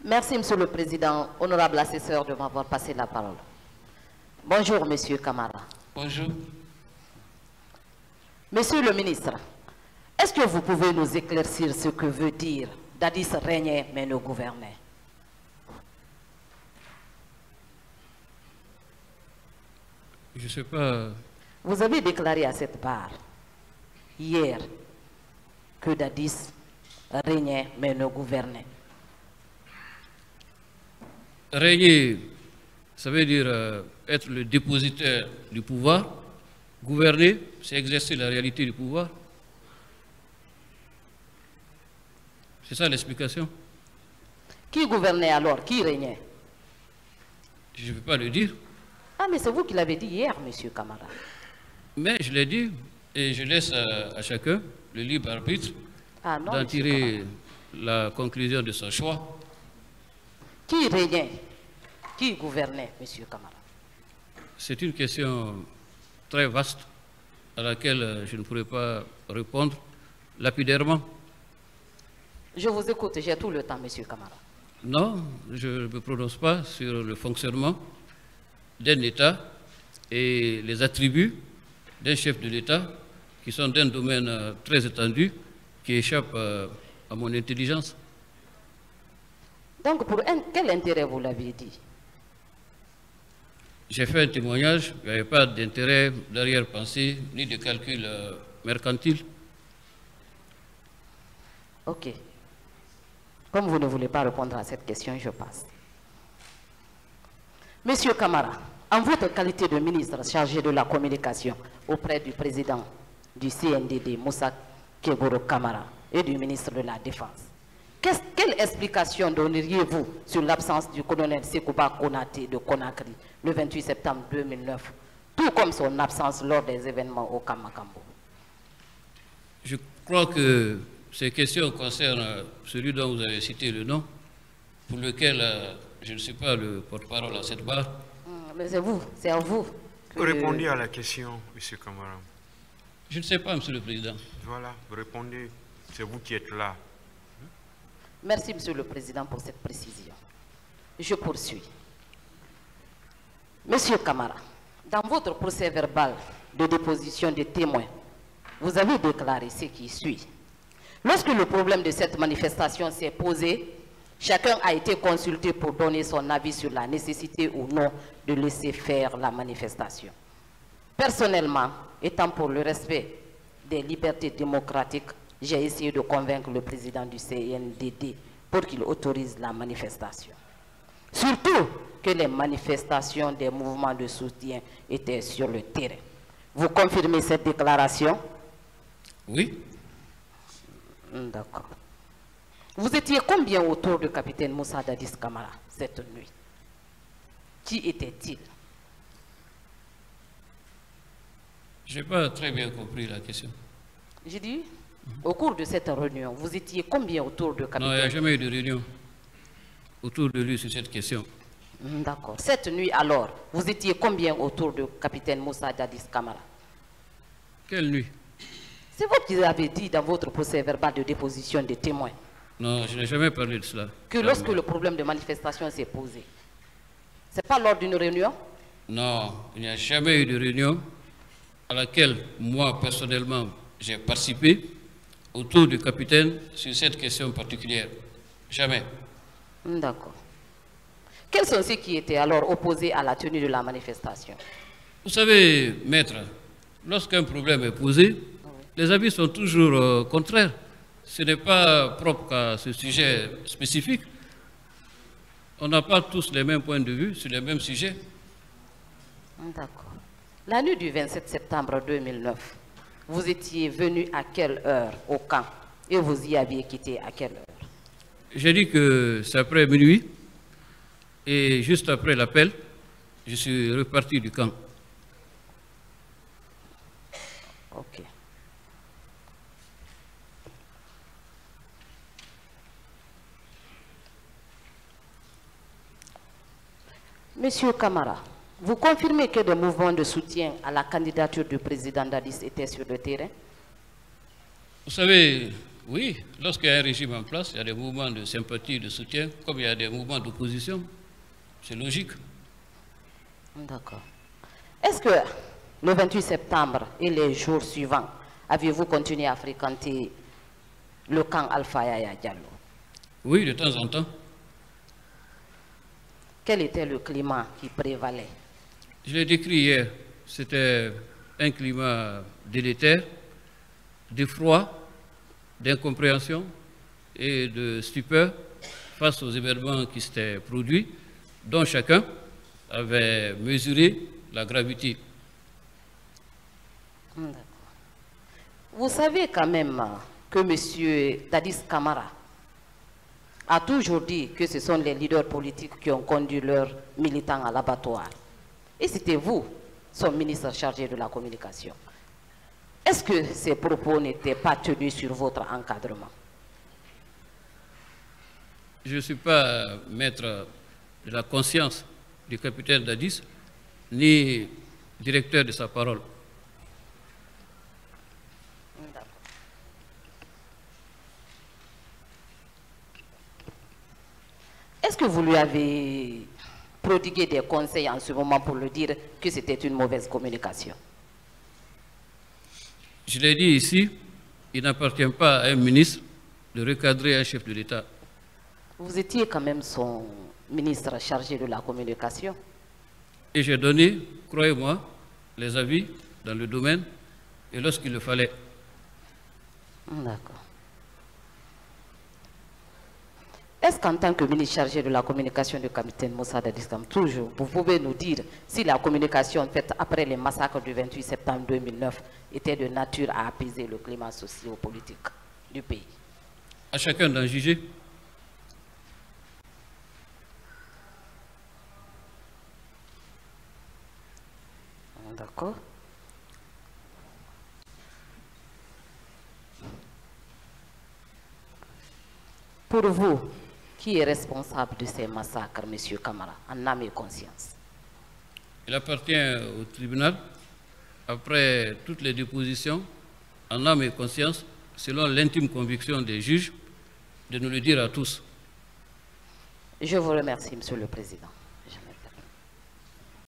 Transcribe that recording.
Merci, Monsieur le Président. Honorable assesseur, de m'avoir passé la parole. Bonjour, Monsieur Camara. Bonjour. Monsieur le ministre, est-ce que vous pouvez nous éclaircir ce que veut dire Dadis régnait mais ne gouvernait? Je ne sais pas. Vous avez déclaré à cette barre hier que Dadis régnait mais ne gouvernait. Régner, ça veut dire être le dépositaire du pouvoir. Gouverner, c'est exercer la réalité du pouvoir. C'est ça l'explication. Qui gouvernait alors? Qui régnait? Je ne peux pas le dire. Ah, mais c'est vous qui l'avez dit hier, Monsieur Camara. Mais je l'ai dit et je laisse à chacun le libre arbitre d'en tirer la conclusion de son choix. Qui régnait? Qui gouvernait, Monsieur Camara? C'est une question très vaste à laquelle je ne pourrais pas répondre lapidairement. Je vous écoute, j'ai tout le temps, Monsieur Camara. Non, je ne me prononce pas sur le fonctionnement d'un État et les attributs d'un chef de l'État qui sont d'un domaine très étendu qui échappe à mon intelligence. Donc, pour quel intérêt vous l'avez dit? J'ai fait un témoignage, il n'y avait pas d'intérêt d'arrière-pensée ni de calcul mercantile. Ok. Comme vous ne voulez pas répondre à cette question, je passe. Monsieur Camara, en votre qualité de ministre chargé de la communication auprès du président du CNDD, Moussa Keboro Camara, et du ministre de la Défense, quelle explication donneriez-vous sur l'absence du colonel Sekouba Konaté de Conakry le 28 septembre 2009, tout comme son absence lors des événements au Kamakambo? Je crois que ces questions concernent celui dont vous avez cité le nom, pour lequel je ne suis pas le porte-parole à cette barre. Mais c'est à vous. Vous répondez à la question, M. Camara. Je ne sais pas, Monsieur le Président. Voilà, vous répondez, c'est vous qui êtes là. Merci, Monsieur le Président, pour cette précision. Je poursuis. Monsieur Camara, dans votre procès verbal de déposition des témoins, vous avez déclaré ce qui suit. Lorsque le problème de cette manifestation s'est posé, chacun a été consulté pour donner son avis sur la nécessité ou non de laisser faire la manifestation. Personnellement, étant pour le respect des libertés démocratiques, j'ai essayé de convaincre le président du CNDD pour qu'il autorise la manifestation. Surtout que les manifestations des mouvements de soutien étaient sur le terrain. Vous confirmez cette déclaration? Oui. D'accord. Vous étiez combien autour du capitaine Moussa Dadis Camara cette nuit? Qui était-il? Je n'ai pas très bien compris la question. J'ai dit, au cours de cette réunion, vous étiez combien autour du capitaine? Non, il n'y a jamais eu de réunion autour de lui sur cette question. D'accord. Cette nuit alors, vous étiez combien autour du capitaine Moussa Dadis Camara? Quelle nuit? C'est vous qui avez dit dans votre procès verbal de déposition des témoins. Non, je n'ai jamais parlé de cela. Que lorsque le problème de manifestation s'est posé, c'est pas lors d'une réunion? Non, il n'y a jamais eu de réunion à laquelle moi, personnellement, j'ai participé autour du capitaine sur cette question particulière. Jamais. D'accord. Quels sont ceux qui étaient alors opposés à la tenue de la manifestation? Vous savez, maître, lorsqu'un problème est posé, les avis sont toujours contraires. Ce n'est pas propre à ce sujet spécifique. On n'a pas tous les mêmes points de vue sur les mêmes sujets. D'accord. La nuit du 27 septembre 2009, vous étiez venu à quelle heure au camp et vous y aviez quitté à quelle heure? J'ai dit que c'est après minuit et juste après l'appel, je suis reparti du camp. Ok. Monsieur Camara, vous confirmez que des mouvements de soutien à la candidature du président Dadis étaient sur le terrain? Vous savez, Oui, lorsqu'il y a un régime en place, il y a des mouvements de sympathie, de soutien, comme il y a des mouvements d'opposition. C'est logique. D'accord. Est-ce que le 28 septembre et les jours suivants, aviez-vous continué à fréquenter le camp Alpha Yaya Diallo? Oui, de temps en temps. Quel était le climat qui prévalait? Je l'ai décrit hier. C'était un climat délétère, d'effroi, d'incompréhension et de stupeur face aux événements qui s'étaient produits, dont chacun avait mesuré la gravité. Vous savez quand même que M. Dadis Camara a toujours dit que ce sont les leaders politiques qui ont conduit leurs militants à l'abattoir. Et c'était vous, son ministre chargé de la communication. Est-ce que ces propos n'étaient pas tenus sur votre encadrement? Je ne suis pas maître de la conscience du capitaine Dadis, ni directeur de sa parole. Est-ce que vous lui avez prodigué des conseils en ce moment pour lui dire que c'était une mauvaise communication? Je l'ai dit ici, il n'appartient pas à un ministre de recadrer un chef de l'État. Vous étiez quand même son ministre chargé de la communication. Et j'ai donné, croyez-moi, les avis dans le domaine et lorsqu'il le fallait. D'accord. Est-ce qu'en tant que ministre chargé de la communication du capitaine Moussa Dadis Camara, toujours, vous pouvez nous dire si la communication faite après les massacres du 28 septembre 2009 était de nature à apaiser le climat socio-politique du pays? À chacun d'en juger. D'accord. Pour vous, qui est responsable de ces massacres, M. Camara, en âme et conscience? Il appartient au tribunal, après toutes les dépositions, en âme et conscience, selon l'intime conviction des juges, de nous le dire à tous. Je vous remercie, Monsieur le Président.